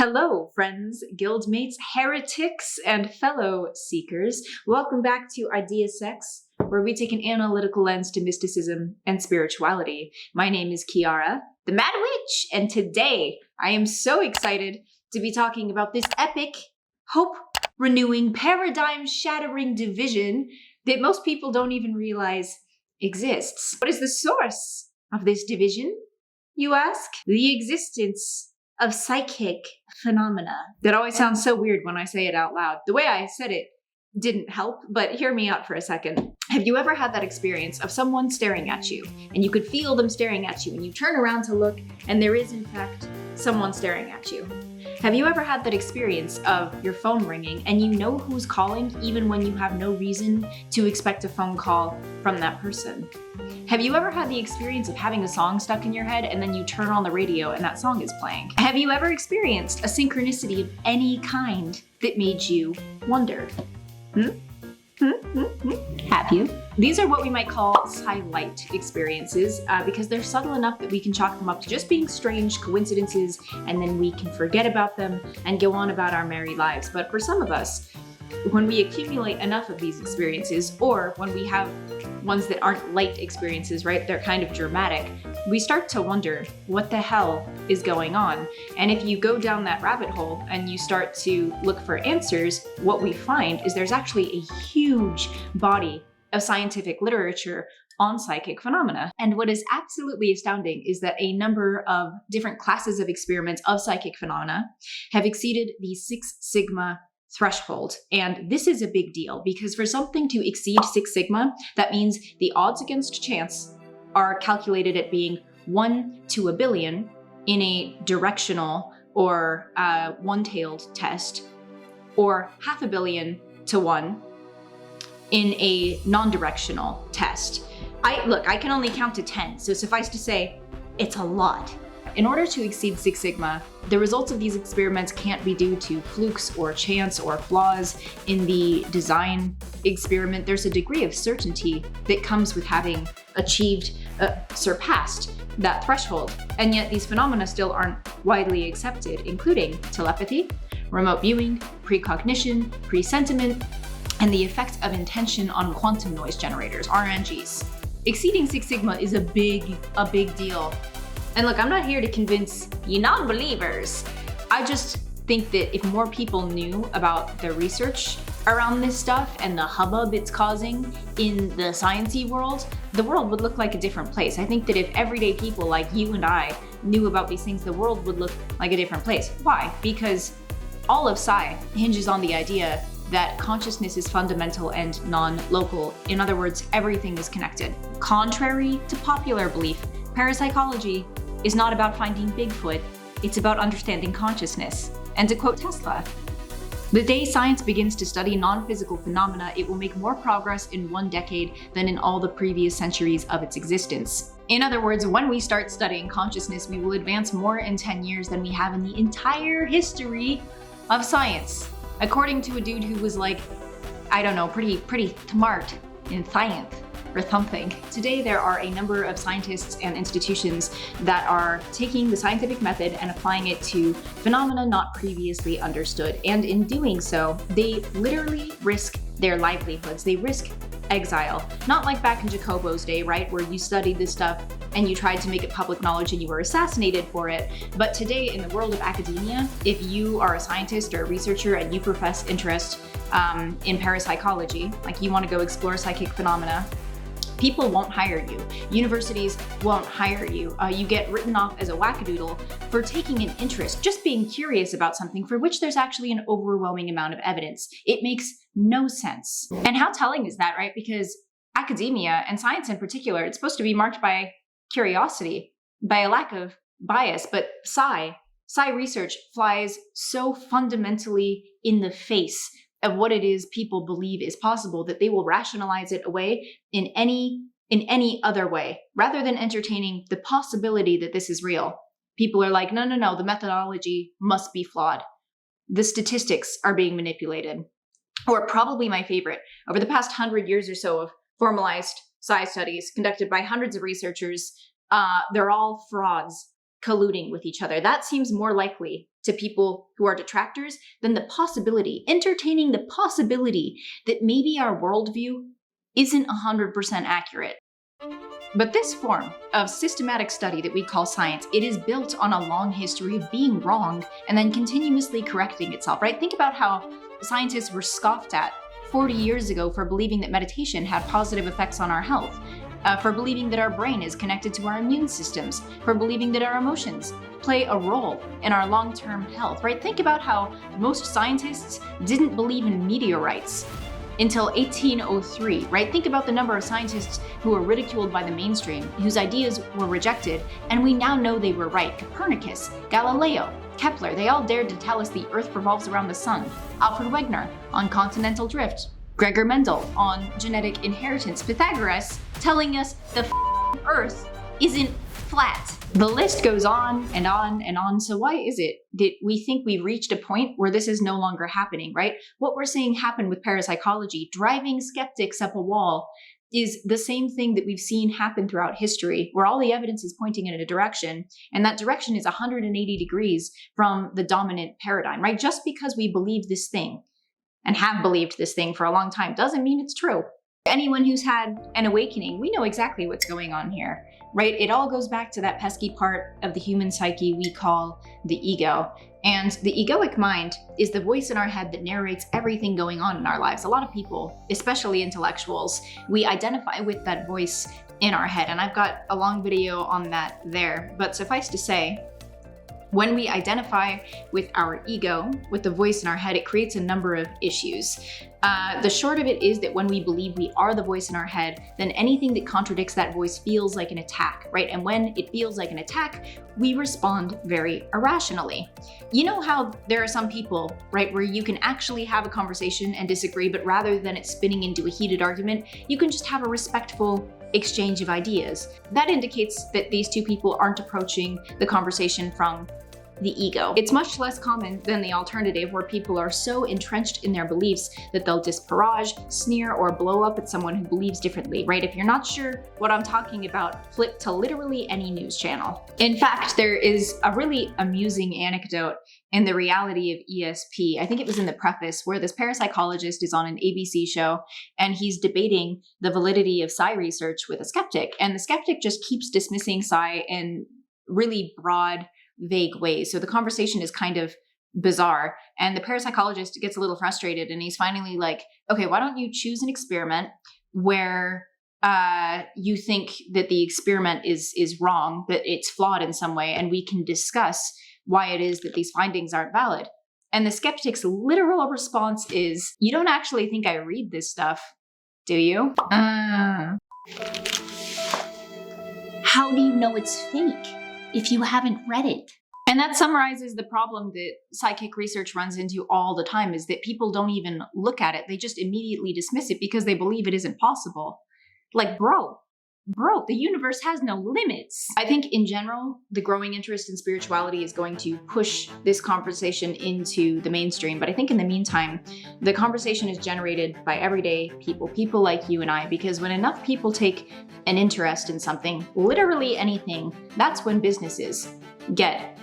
Hello, friends, guildmates, heretics, and fellow seekers. Welcome back to Idea Sex, where we take an analytical lens to mysticism and spirituality. My name is Kiara, the Mad Witch, and today I am so excited to be talking about this epic, hope-renewing, paradigm-shattering division that most people don't even realize exists. What is the source of this division, you ask? The existence of psychic phenomena. That always sounds so weird when I say it out loud. The way I said it didn't help, but hear me out for a second. Have you ever had that experience of someone staring at you and you could feel them staring at you and you turn around to look and there is in fact someone staring at you? Have you ever had that experience of your phone ringing and you know who's calling even when you have no reason to expect a phone call from that person? Have you ever had the experience of having a song stuck in your head and then you turn on the radio and that song is playing? Have you ever experienced a synchronicity of any kind that made you wonder? Have you? These are what we might call psi-light experiences because they're subtle enough that we can chalk them up to just being strange coincidences and then we can forget about them and go on about our merry lives. But for some of us, when we accumulate enough of these experiences, or when we have ones that aren't light experiences, right? They're kind of dramatic. We start to wonder what the hell is going on. And if you go down that rabbit hole and you start to look for answers, what we find is there's actually a huge body of scientific literature on psychic phenomena. And what is absolutely astounding is that a number of different classes of experiments of psychic phenomena have exceeded the 6 sigma threshold. And this is a big deal because for something to exceed 6 sigma, that means the odds against chance are calculated at being 1 to a billion in a directional or one-tailed test, or 500 million to 1 in a non-directional test. I can only count to 10, so suffice to say, it's a lot. In order to exceed 6 sigma, the results of these experiments can't be due to flukes or chance or flaws in the design experiment. There's a degree of certainty that comes with having surpassed that threshold. And yet these phenomena still aren't widely accepted, including telepathy, remote viewing, precognition, presentiment, and the effect of intention on quantum noise generators, RNGs. Exceeding 6 sigma is a big deal. And look, I'm not here to convince you non-believers. I just think that if more people knew about the research around this stuff and the hubbub it's causing in the sciencey world, the world would look like a different place. I think that if everyday people like you and I knew about these things, the world would look like a different place. Why? Because all of Psi hinges on the idea that consciousness is fundamental and non-local. In other words, everything is connected. Contrary to popular belief, parapsychology is not about finding Bigfoot, it's about understanding consciousness. And to quote Tesla, "The day science begins to study non-physical phenomena, it will make more progress in 1 decade than in all the previous centuries of its existence." In other words, when we start studying consciousness, we will advance more in 10 years than we have in the entire history of science. According to a dude who was like, I don't know, pretty smart in science or something. Today, there are a number of scientists and institutions that are taking the scientific method and applying it to phenomena not previously understood. And in doing so, they literally risk their livelihoods. They risk exile. Not like back in Jacobo's day, right? Where you studied this stuff and you tried to make it public knowledge and you were assassinated for it. But today, in the world of academia, if you are a scientist or a researcher and you profess interest in parapsychology, like you want to go explore psychic phenomena, people won't hire you. Universities won't hire you. You get written off as a wackadoodle for taking an interest, just being curious about something for which there's actually an overwhelming amount of evidence. It makes no sense. And how telling is that, right? Because academia, and science in particular, it's supposed to be marked by curiosity, by a lack of bias, but Psi research flies so fundamentally in the face of what it is people believe is possible that they will rationalize it away in any other way, rather than entertaining the possibility that this is real. People are like, no, the methodology must be flawed. The statistics are being manipulated. Or probably my favorite, over the past 100 years or so of formalized Psi studies conducted by hundreds of researchers, they're all frauds. colluding with each other. That seems more likely to people who are detractors than the possibility, entertaining the possibility that maybe our worldview isn't 100% accurate. But this form of systematic study that we call science, it is built on a long history of being wrong and then continuously correcting itself, right? Think about how scientists were scoffed at 40 years ago for believing that meditation had positive effects on our health, for believing that our brain is connected to our immune systems, for believing that our emotions play a role in our long-term health, right? Think about how most scientists didn't believe in meteorites until 1803, right? Think about the number of scientists who were ridiculed by the mainstream, whose ideas were rejected, and we now know they were right. Copernicus, Galileo, Kepler, they all dared to tell us the Earth revolves around the sun. Alfred Wegener on continental drift. Gregor Mendel on genetic inheritance. Pythagoras telling us the Earth isn't flat. The list goes on and on and on. So why is it that we think we've reached a point where this is no longer happening, right? What we're seeing happen with parapsychology, driving skeptics up a wall, is the same thing that we've seen happen throughout history, where all the evidence is pointing in a direction, and that direction is 180 degrees from the dominant paradigm, right? Just because we believe this thing and have believed this thing for a long time doesn't mean it's true. Anyone who's had an awakening, we know exactly what's going on here, right? It all goes back to that pesky part of the human psyche we call the ego. And the egoic mind is the voice in our head that narrates everything going on in our lives. A lot of people, especially intellectuals, we identify with that voice in our head. And I've got a long video on that there. But suffice to say, when we identify with our ego, with the voice in our head, it creates a number of issues. The short of it is that when we believe we are the voice in our head, then anything that contradicts that voice feels like an attack, right? And when it feels like an attack, we respond very irrationally. You know how there are some people, right, where you can actually have a conversation and disagree, but rather than it spinning into a heated argument, you can just have a respectful exchange of ideas. That indicates that these two people aren't approaching the conversation from the ego. It's much less common than the alternative, where people are so entrenched in their beliefs that they'll disparage, sneer, or blow up at someone who believes differently, right? If you're not sure what I'm talking about, flip to literally any news channel. In fact, there is a really amusing anecdote in the reality of ESP. I think it was in the preface, where this parapsychologist is on an ABC show and he's debating the validity of psi research with a skeptic. And the skeptic just keeps dismissing psi in really broad, vague ways. So the conversation is kind of bizarre, and the parapsychologist gets a little frustrated, and he's finally like, okay, why don't you choose an experiment where you think that the experiment is wrong, that it's flawed in some way, and we can discuss why it is that these findings aren't valid. And the skeptic's literal response is, you don't actually think I read this stuff, do you? How do you know it's fake if you haven't read it? And that summarizes the problem that psychic research runs into all the time, is that people don't even look at it. They just immediately dismiss it because they believe it isn't possible. Like, bro, the universe has no limits. I think in general, the growing interest in spirituality is going to push this conversation into the mainstream. But I think in the meantime, the conversation is generated by everyday people like you and I, because when enough people take an interest in something, literally anything, that's when businesses get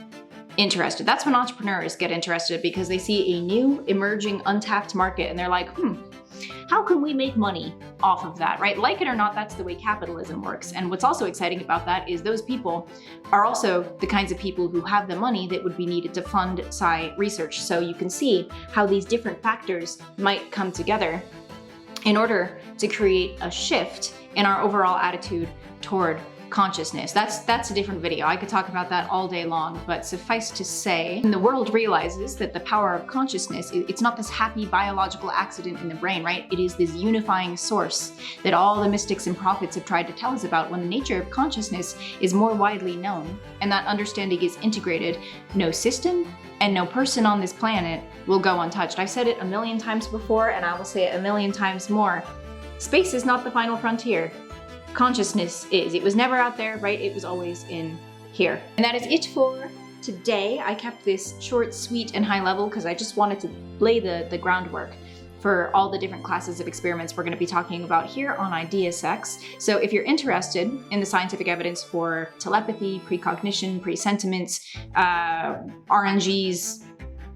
interested. That's when entrepreneurs get interested, because they see a new emerging untapped market and they're like, how can we make money off of that, right? Like it or not, that's the way capitalism works. And what's also exciting about that is those people are also the kinds of people who have the money that would be needed to fund psi research. So you can see how these different factors might come together in order to create a shift in our overall attitude toward consciousness. That's a different video. I could talk about that all day long, but suffice to say, when the world realizes that the power of consciousness, it's not this happy biological accident in the brain, right? It is this unifying source that all the mystics and prophets have tried to tell us about. When the nature of consciousness is more widely known and that understanding is integrated, no system and no person on this planet will go untouched. I've said it a million times before, and I will say it a million times more. Space is not the final frontier. Consciousness is. It was never out there, right? It was always in here. And that is it for today. I kept this short, sweet, and high level because I just wanted to lay the groundwork for all the different classes of experiments we're going to be talking about here on IdeaSex. So if you're interested in the scientific evidence for telepathy, precognition, presentiments, RNGs,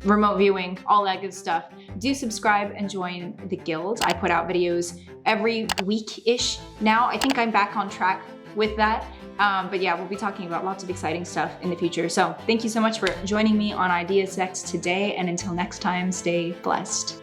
remote viewing, all that good stuff, do subscribe and join the guild. I put out videos every week-ish now. I think I'm back on track with that. But yeah, we'll be talking about lots of exciting stuff in the future. So thank you so much for joining me on IdeaSex today. And until next time, stay blessed.